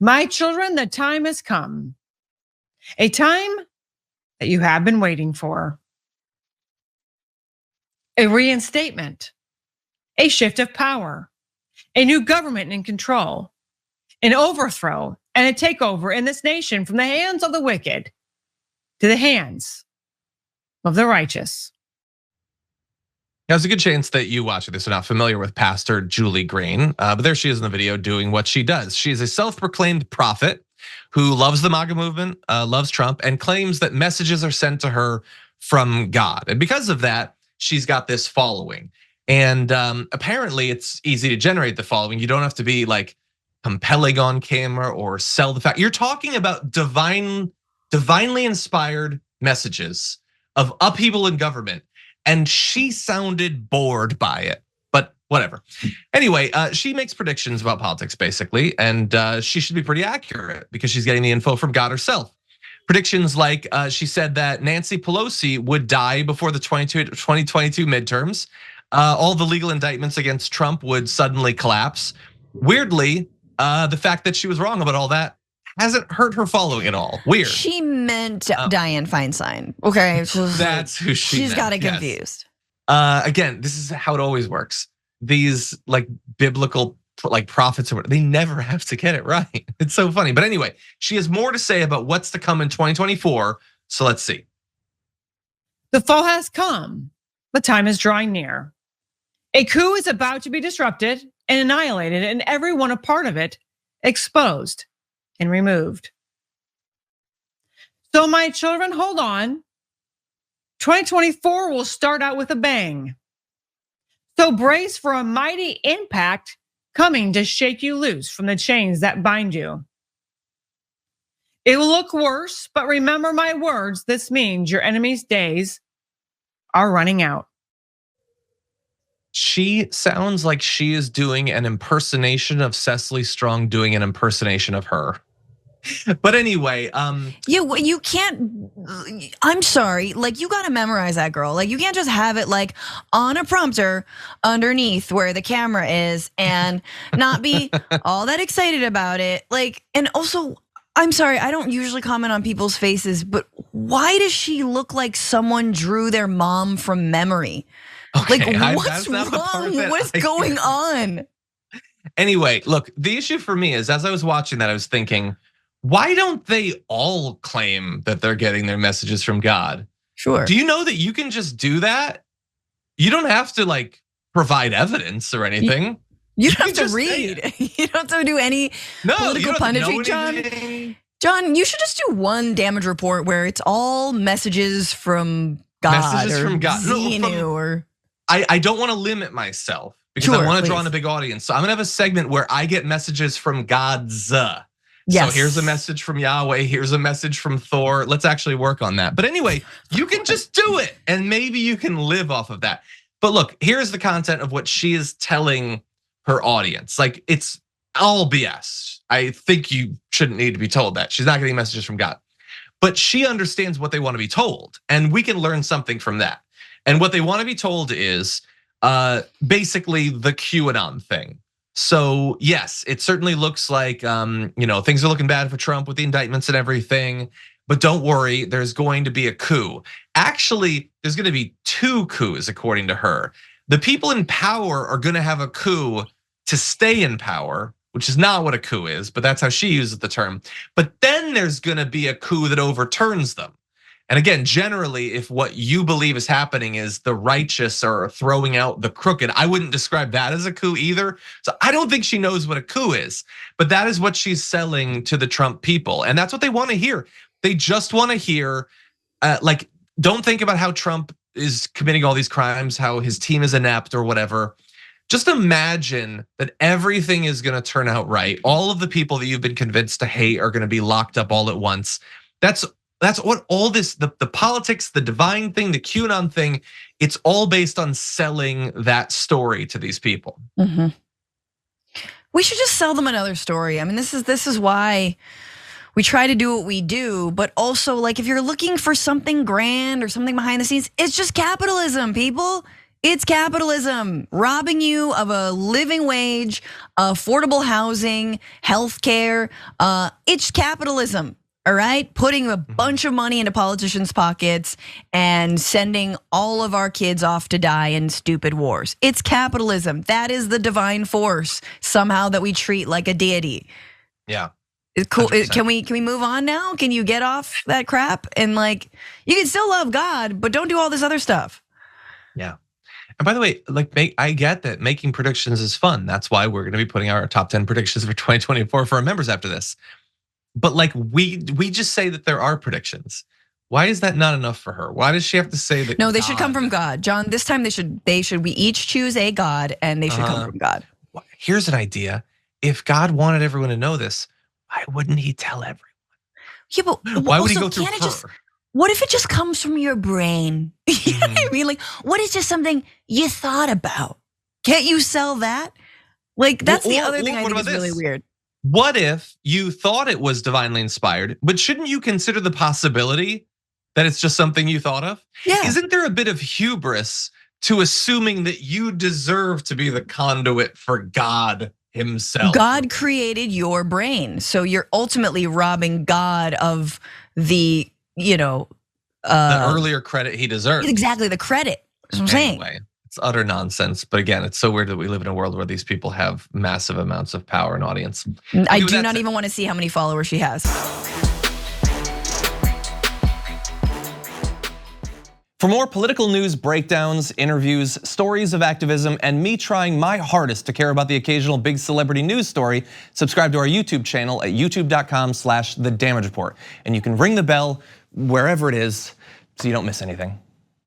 My children, the time has come. A time that you have been waiting for. A reinstatement. A shift of power. A new government in control. An overthrow and a takeover in this nation from the hands of the wicked to the hands of the righteous. There's a good chance that you watching this are not familiar with Pastor Julie Green, but there she is in the video doing what she does. She is a self-proclaimed prophet who loves the MAGA movement, loves Trump, and claims that messages are sent to her from God. And because of that, she's got this following. And apparently it's easy to generate the following. You don't have to be like compelling on camera or sell the fact. You're talking about divinely inspired messages of upheaval in government. And she sounded bored by it, but whatever. Anyway, she makes predictions about politics basically, and she should be pretty accurate because she's getting the info from God herself. Predictions like she said that Nancy Pelosi would die before the 2022 midterms. All the legal indictments against Trump would suddenly collapse. Weirdly, the fact that she was wrong about all that hasn't hurt her following at all. Weird. She meant Dianne Feinstein. Okay, that's who she's got it confused. Again, this is how it always works. These like biblical like prophets, they never have to get it right. It's so funny. But anyway, she has more to say about what's to come in 2024. So let's see. The fall has come. The time is drawing near. A coup is about to be disrupted and annihilated, and everyone a part of it exposed and removed. So my children, hold on. 2024 will start out with a bang. So brace for a mighty impact coming to shake you loose from the chains that bind you. It will look worse, but remember my words. This means your enemy's days are running out. She sounds like she is doing an impersonation of Cecily Strong doing an impersonation of her. But anyway, you can't, I'm sorry, like you gotta memorize that, girl. Like you can't just have it like on a prompter underneath where the camera is and not be all that excited about it. Like, and also, I'm sorry, I don't usually comment on people's faces, but why does she look like someone drew their mom from memory? Okay, like what's wrong? What's going on? Anyway, look, the issue for me is as I was watching that, I was thinking, why don't they all claim that they're getting their messages from God? Sure. Do you know that you can just do that? You don't have to like provide evidence or anything. You don't have to read. You don't have to do any political punditry, John. John, you should just do one damage report where it's all messages from God. Messages from God. I don't want to limit myself because I want to draw in a big audience. So I'm gonna have a segment where I get messages from God's. Yes. So here's a message from Yahweh, here's a message from Thor. Let's actually work on that. But anyway, you can just do it and maybe you can live off of that. But look, here's the content of what she is telling her audience. Like it's all BS. I think you shouldn't need to be told that. She's not getting messages from God. But she understands what they want to be told and we can learn something from that. And what they want to be told is basically the QAnon thing. So yes, it certainly looks like things are looking bad for Trump with the indictments and everything, but don't worry, there's going to be a coup. Actually, there's going to be 2 coups according to her. The people in power are going to have a coup to stay in power, which is not what a coup is, but that's how she uses the term. But then there's going to be a coup that overturns them. And again, generally, if what you believe is happening is the righteous are throwing out the crooked, I wouldn't describe that as a coup either. So I don't think she knows what a coup is, but that is what she's selling to the Trump people. And that's what they want to hear. They just want to hear, like, don't think about how Trump is committing all these crimes, how his team is inept or whatever. Just imagine that everything is going to turn out right. All of the people that you've been convinced to hate are going to be locked up all at once. That's what all this, the politics, the divine thing, the QAnon thing, it's all based on selling that story to these people. Mm-hmm. We should just sell them another story. I mean, this is why we try to do what we do, but also like if you're looking for something grand or something behind the scenes, it's just capitalism, people. It's capitalism, robbing you of a living wage, affordable housing, healthcare. It's capitalism, all right? Putting a bunch of money into politicians' pockets and sending all of our kids off to die in stupid wars. It's capitalism. That is the divine force somehow that we treat like a deity. Yeah. It's cool. 100%. Can we move on now? Can you get off that crap? And like, you can still love God, but don't do all this other stuff. Yeah. And by the way, like I get that making predictions is fun. That's why we're going to be putting our top 10 predictions for 2024 for our members after this. But like we just say that there are predictions. Why is that not enough for her? Why does she have to say that? No, they should come from God, John. This time we each choose a God, and they should come from God. Here's an idea: if God wanted everyone to know this, why wouldn't He tell everyone? Yeah, but why would He go through her? What if it just comes from your brain? You know what I mean? Like, what is just something you thought about? Can't you sell that? Like, that's the other thing I think is really weird. What if you thought it was divinely inspired, but shouldn't you consider the possibility that it's just something you thought of? Yeah. Isn't there a bit of hubris to assuming that you deserve to be the conduit for God Himself? God created your brain, so you're ultimately robbing God of the the earlier credit He deserves. Exactly, the credit. That's what I'm saying. It's utter nonsense. But again, it's so weird that we live in a world where these people have massive amounts of power and audience. I do not even want to see how many followers she has. For more political news, breakdowns, interviews, stories of activism, and me trying my hardest to care about the occasional big celebrity news story, subscribe to our YouTube channel at youtube.com/The Damage Report. And you can ring the bell wherever it is so you don't miss anything.